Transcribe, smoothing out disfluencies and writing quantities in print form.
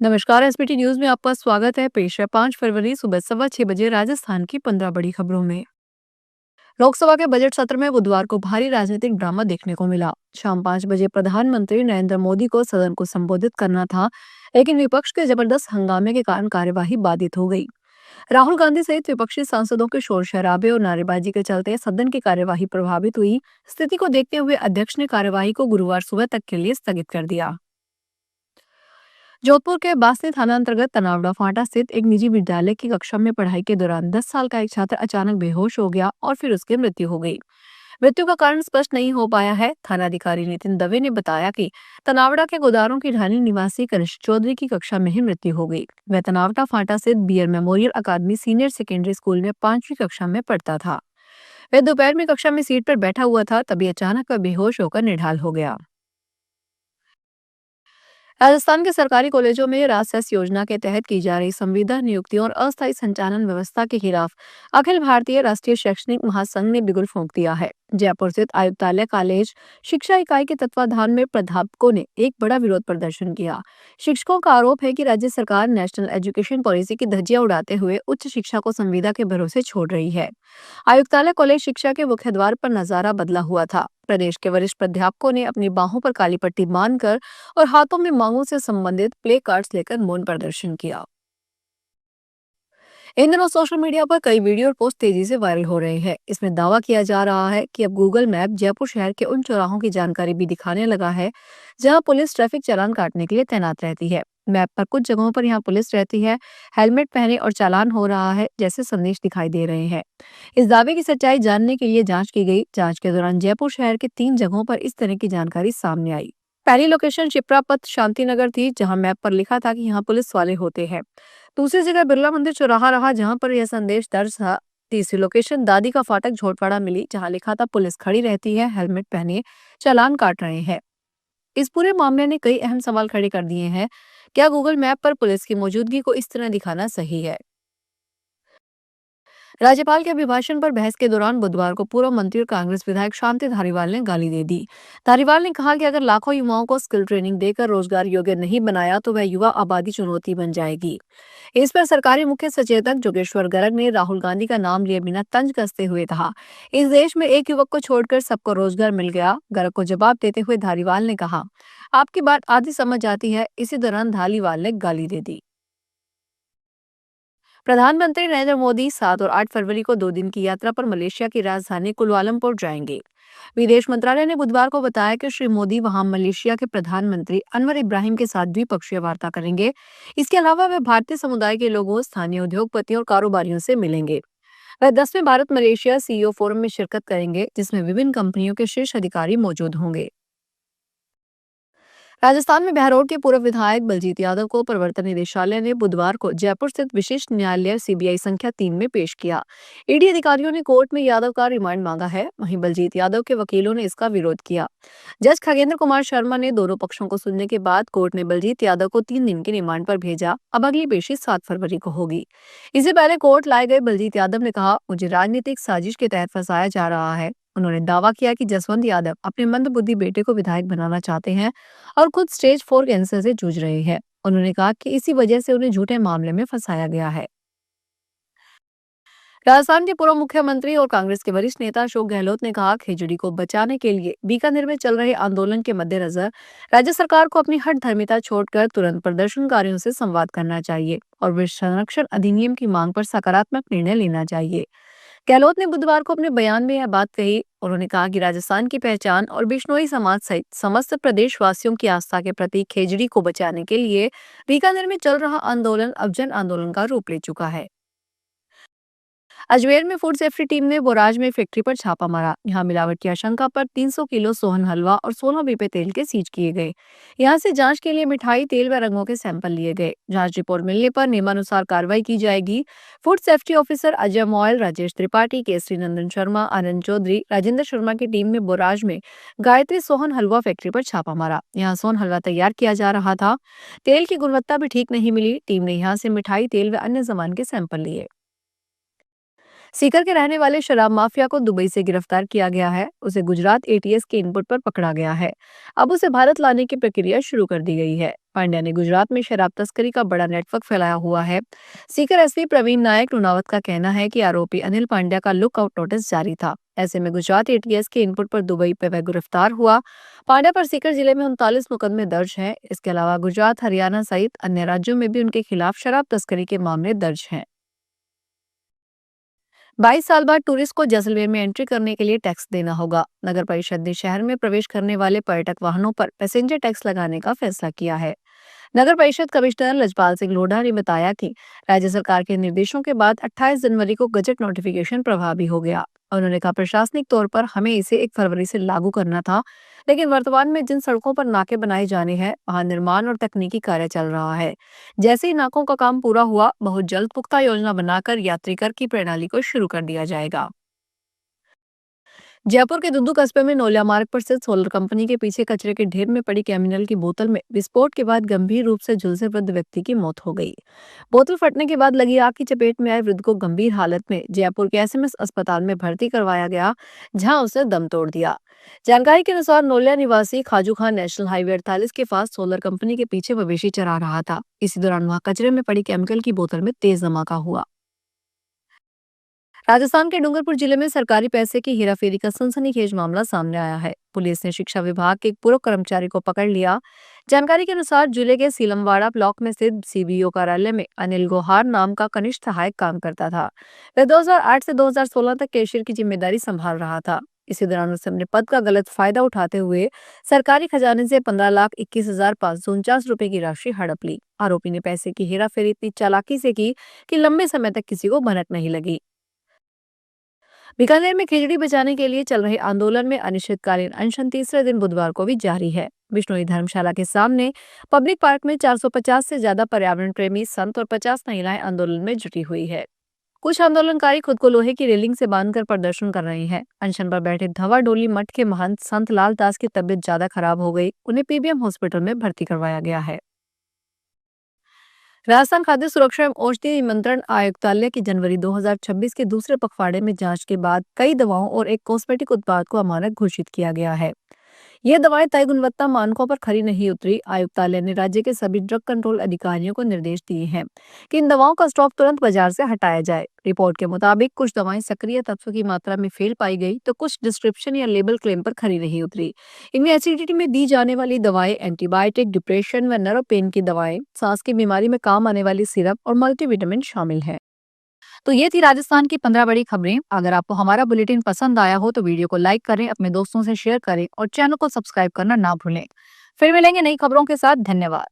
नमस्कार। SBT news में आपका स्वागत है। पेश है 5 फरवरी सुबह 6:15 राजस्थान की 15 बड़ी खबरों में। लोकसभा के बजट सत्र में बुधवार को भारी राजनीतिक ड्रामा देखने को मिला। शाम 5 बजे प्रधानमंत्री नरेंद्र मोदी को सदन को संबोधित करना था, लेकिन विपक्ष के जबरदस्त हंगामे के कारण कार्यवाही बाधित हो गई। राहुल गांधी सहित विपक्षी सांसदों के शोर शराबे और नारेबाजी के चलते सदन की कार्यवाही प्रभावित हुई। स्थिति को देखते हुए अध्यक्ष ने कार्यवाही को गुरुवार सुबह तक के लिए स्थगित कर दिया। जोधपुर के बासनी थाना अंतर्गत तनावड़ा फाटा स्थित एक निजी विद्यालय की कक्षा में पढ़ाई के दौरान 10 साल का एक छात्र अचानक बेहोश हो गया और फिर उसकी मृत्यु हो गई। मृत्यु का कारण स्पष्ट नहीं हो पाया है। थानाधिकारी नितिन दवे ने बताया कि तनावड़ा के गोदारों की ढानी निवासी कनिष्क चौधरी की कक्षा में ही मृत्यु हो गई। वह तनावड़ा फाटा स्थित बीयर मेमोरियल अकादमी सीनियर सेकेंडरी स्कूल में 5वीं कक्षा में पढ़ता था। वह दोपहर में कक्षा में सीट पर बैठा हुआ था, तभी अचानक वह बेहोश होकर निढाल हो गया। राजस्थान के सरकारी कॉलेजों में राजसेस योजना के तहत की जा रही संविदा नियुक्तियों और अस्थायी संचालन व्यवस्था के खिलाफ अखिल भारतीय राष्ट्रीय शैक्षणिक महासंघ ने बिगुल फूंक दिया है। जयपुर स्थित आयुक्तालय कॉलेज शिक्षा इकाई के तत्वाधान में प्राध्यापकों ने एक बड़ा विरोध प्रदर्शन किया। शिक्षकों का आरोप है कि राज्य सरकार नेशनल एजुकेशन पॉलिसी की धज्जियां उड़ाते हुए उच्च शिक्षा को संविदा के भरोसे छोड़ रही है। आयुक्तालय कॉलेज शिक्षा के मुख्य द्वार पर नजारा बदला हुआ था। प्रदेश के वरिष्ठ प्राध्यापकों ने अपनी बाहों पर काली पट्टी बांधकर और हाथों में मांगों से संबंधित प्ले कार्ड्स लेकर मौन प्रदर्शन किया। इन दिनों सोशल मीडिया पर कई वीडियो और पोस्ट तेजी से वायरल हो रहे हैं। इसमें दावा किया जा रहा है कि अब गूगल मैप जयपुर शहर के उन चौराहों की जानकारी भी दिखाने लगा है जहां पुलिस ट्रैफिक चालान काटने के लिए तैनात रहती है। मैप पर कुछ जगहों पर यहां पुलिस रहती है, हेलमेट पहने और चालान हो रहा है जैसे संदेश दिखाई दे रहे हैं। इस दावे की सच्चाई जानने के लिए जांच की गई। जांच के दौरान जयपुर शहर के 3 जगहों पर इस तरह की जानकारी सामने आई। पहली लोकेशन शिप्रा पथ शांतिनगर थी, जहां मैप पर लिखा था कि यहाँ पुलिस वाले होते हैं। दूसरी जगह बिरला मंदिर चौराहा रहा, जहां पर यह संदेश दर्ज था। तीसरी लोकेशन दादी का फाटक झोटवाड़ा मिली, जहां लिखा था पुलिस खड़ी रहती है, हेलमेट पहने, चालान काट रहे हैं। इस पूरे मामले ने कई अहम सवाल खड़े कर दिए हैं। क्या गूगल मैप पर पुलिस की मौजूदगी को इस तरह दिखाना सही है? राज्यपाल के अभिभाषण पर बहस के दौरान बुधवार को पूर्व मंत्री और कांग्रेस विधायक शांति धारीवाल ने गाली दे दी। धारीवाल ने कहा कि अगर लाखों युवाओं को स्किल ट्रेनिंग देकर रोजगार योग्य नहीं बनाया तो वह युवा आबादी चुनौती बन जाएगी। इस पर सरकारी मुख्य सचेतक जोगेश्वर गर्ग ने राहुल गांधी का नाम लिए बिना तंज कसते हुए कहा, इस देश में एक युवक को छोड़कर सबको रोजगार मिल गया। गर्ग को जवाब देते हुए धारीवाल ने कहा, आपकी बात आधी समझ आती है। इसी दौरान धारीवाल ने गाली दे दी। प्रधानमंत्री नरेंद्र मोदी 7 और 8 फरवरी को 2 दिन की यात्रा पर मलेशिया की राजधानी कुआलालंपुर जाएंगे। विदेश मंत्रालय ने बुधवार को बताया कि श्री मोदी वहां मलेशिया के प्रधानमंत्री अनवर इब्राहिम के साथ द्विपक्षीय वार्ता करेंगे। इसके अलावा वे भारतीय समुदाय के लोगों, स्थानीय उद्योगपतियों और कारोबारियों से मिलेंगे। वह 10वें भारत मलेशिया सीईओ फोरम में शिरकत करेंगे, जिसमें विभिन्न कंपनियों के शीर्ष अधिकारी मौजूद होंगे। राजस्थान में बहरौल के पूर्व विधायक बलजीत यादव को प्रवर्तन निदेशालय ने बुधवार को जयपुर स्थित विशेष न्यायालय सीबीआई संख्या 3 में पेश किया। ईडी अधिकारियों ने कोर्ट में यादव का रिमांड मांगा है। वहीं बलजीत यादव के वकीलों ने इसका विरोध किया। जज खगेंद्र कुमार शर्मा ने दोनों पक्षों को सुनने के बाद कोर्ट ने बलजीत यादव को 3 दिन के रिमांड पर भेजा। अब अगली पेशी 7 फरवरी को होगी। इससे पहले कोर्ट लाए गए बलजीत यादव ने कहा, मुझे राजनीतिक साजिश के तहत फंसाया जा रहा है। उन्होंने दावा किया कि जसवंत यादव अपने मंदबुद्धि बेटे को विधायक बनाना चाहते हैं और खुद स्टेज 4 कैंसर से जूझ रहे हैं। उन्होंने कहा कि इसी वजह से उन्हें झूठे मामले में फंसाया गया है। राजस्थान के पूर्व मुख्यमंत्री और कांग्रेस के वरिष्ठ नेता अशोक गहलोत ने कहा, खेजड़ी को बचाने के लिए बीकानेर में चल रहे आंदोलन के मद्देनजर राज्य सरकार को अपनी हठधर्मिता छोड़कर तुरंत प्रदर्शनकारियों से संवाद करना चाहिए और विश्व संरक्षण अधिनियम की मांग पर सकारात्मक निर्णय लेना चाहिए। गहलोत ने बुधवार को अपने बयान में यह बात कही। उन्होंने कहा कि राजस्थान की पहचान और बिश्नोई समाज सहित समस्त प्रदेशवासियों की आस्था के प्रतीक खेजड़ी को बचाने के लिए बीकानेर में चल रहा आंदोलन अब जन आंदोलन का रूप ले चुका है। अजमेर में फूड सेफ्टी टीम ने बोराज में फैक्ट्री पर छापा मारा। यहाँ मिलावट की आशंका पर 300 किलो सोहन हलवा और 16 पीपे तेल के सीज किए गए। यहाँ से जांच के लिए मिठाई, तेल व रंगों के सैंपल लिए गए। जांच रिपोर्ट मिलने पर नियमानुसार कार्रवाई की जाएगी। Food safety officer Ajay Moyal, Rajesh Tripathi, Kesari Nandan Sharma, Anand Chaudhary, Rajendra Sharma की टीम ने बोराज में गायत्री सोहन हलवा फैक्ट्री पर छापा मारा। यहाँ सोहन हलवा तैयार किया जा रहा था। तेल की गुणवत्ता भी ठीक नहीं मिली। टीम ने यहाँ से मिठाई, तेल व अन्य सामान के सैंपल लिए। सीकर के रहने वाले शराब माफिया को दुबई से गिरफ्तार किया गया है। उसे गुजरात एटीएस के इनपुट पर पकड़ा गया है। अब उसे भारत लाने की प्रक्रिया शुरू कर दी गई है। पांड्या ने गुजरात में शराब तस्करी का बड़ा नेटवर्क फैलाया हुआ है। सीकर एसपी प्रवीण नायक लुनावत का कहना है कि आरोपी अनिल पांड्या का लुकआउट नोटिस जारी था। ऐसे में गुजरात एटीएस के इनपुट पर दुबई पे वह गिरफ्तार हुआ। पांड्या पर सीकर जिले में 39 मुकदमे दर्ज हैं। इसके अलावा गुजरात, हरियाणा सहित अन्य राज्यों में भी उनके खिलाफ शराब तस्करी के मामले दर्ज हैं। 22 साल बाद टूरिस्ट को जैसलमेर में एंट्री करने के लिए टैक्स देना होगा। नगर परिषद ने शहर में प्रवेश करने वाले पर्यटक वाहनों पर पैसेंजर टैक्स लगाने का फैसला किया है। नगर परिषद कमिश्नर लजपाल सिंह लोढ़ा ने बताया कि राज्य सरकार के निर्देशों के बाद 28 जनवरी को गजट नोटिफिकेशन प्रभावी हो गया। उन्होंने कहा, प्रशासनिक तौर पर हमें इसे 1 फरवरी से लागू करना था, लेकिन वर्तमान में जिन सड़कों पर नाके बनाए जाने हैं वहां निर्माण और तकनीकी कार्य चल रहा है। जैसे ही नाकों का काम पूरा हुआ, बहुत जल्द पुख्ता योजना बनाकर यात्री कर की प्रणाली को शुरू कर दिया जाएगा। जयपुर के दुद्दू कस्बे में नोलिया मार्ग पर स्थित सोलर कंपनी के पीछे कचरे के ढेर में पड़ी कैमिनल की बोतल में विस्फोट के बाद गंभीर रूप से झुलसे वृद्ध व्यक्ति की मौत हो गई। बोतल फटने के बाद लगी आग की चपेट में आए वृद्ध को गंभीर हालत में जयपुर के एसएमएस अस्पताल में भर्ती करवाया गया, जहां उसने दम तोड़ दिया। जानकारी के अनुसार नोलिया निवासी खाजू खान नेशनल हाईवे 48 के पास सोलर कंपनी के पीछे मवेशी चरा रहा था। इसी दौरान वहां कचरे में पड़ी केमिकल की बोतल में तेज धमाका हुआ। राजस्थान के डूंगरपुर जिले में सरकारी पैसे की हेराफेरी का सनसनीखेज मामला सामने आया है। पुलिस ने शिक्षा विभाग के एक पूर्व कर्मचारी को पकड़ लिया। जानकारी के अनुसार जिले के सीलमवाड़ा ब्लॉक में स्थित सीबीओ कार्यालय में अनिल गोहार नाम का कनिष्ठ सहायक काम करता था। वह 2008 से 2016 तक कैशियर की जिम्मेदारी संभाल रहा था। इसी दौरान उसने अपने पद का गलत फायदा उठाते हुए सरकारी खजाने से 15,21,549 रुपए की राशि हड़प ली। आरोपी ने पैसे की हेराफेरी इतनी चालाकी से की कि लंबे समय तक किसी को भनक नहीं लगी। बीकानेर में खिचड़ी बचाने के लिए चल रहे आंदोलन में अनिश्चितकालीन अनशन तीसरे दिन बुधवार को भी जारी है। बिश्नोई धर्मशाला के सामने पब्लिक पार्क में 450 से ज्यादा पर्यावरण प्रेमी संत और 50 महिलाएं आंदोलन में जुटी हुई है। कुछ आंदोलनकारी खुद को लोहे की रेलिंग से बांधकर प्रदर्शन कर रहे हैं। अनशन पर बैठे धवा डोली मठ के महंत संत लाल दास की तबीयत ज्यादा खराब हो गई। उन्हें पीबीएम हॉस्पिटल में भर्ती करवाया गया है। राजस्थान खाद्य सुरक्षा एवं औषधि नियंत्रण आयुक्तालय की जनवरी 2026 के दूसरे पखवाड़े में जांच के बाद कई दवाओं और एक कॉस्मेटिक उत्पाद को अमानक घोषित किया गया है। ये दवाएं तय गुणवत्ता मानकों पर खरी नहीं उतरी। आयुक्तालय ने राज्य के सभी ड्रग कंट्रोल अधिकारियों को निर्देश दिए हैं कि इन दवाओं का स्टॉक तुरंत बाजार से हटाया जाए। रिपोर्ट के मुताबिक कुछ दवाएं सक्रिय तत्व की मात्रा में फेल पाई गई, तो कुछ डिस्क्रिप्शन या लेबल क्लेम पर खरी नहीं उतरी। इनमें एसिडिटी में दी जाने वाली दवाएं, एंटीबायोटिक, डिप्रेशन व नर्व पेन की दवाएं, सांस की बीमारी में काम आने वाली सिरप और मल्टीविटामिन शामिल है। तो ये थी राजस्थान की 15 बड़ी खबरें। अगर आपको हमारा बुलेटिन पसंद आया हो तो वीडियो को लाइक करें, अपने दोस्तों से शेयर करें और चैनल को सब्सक्राइब करना ना भूलें। फिर मिलेंगे नई खबरों के साथ। धन्यवाद।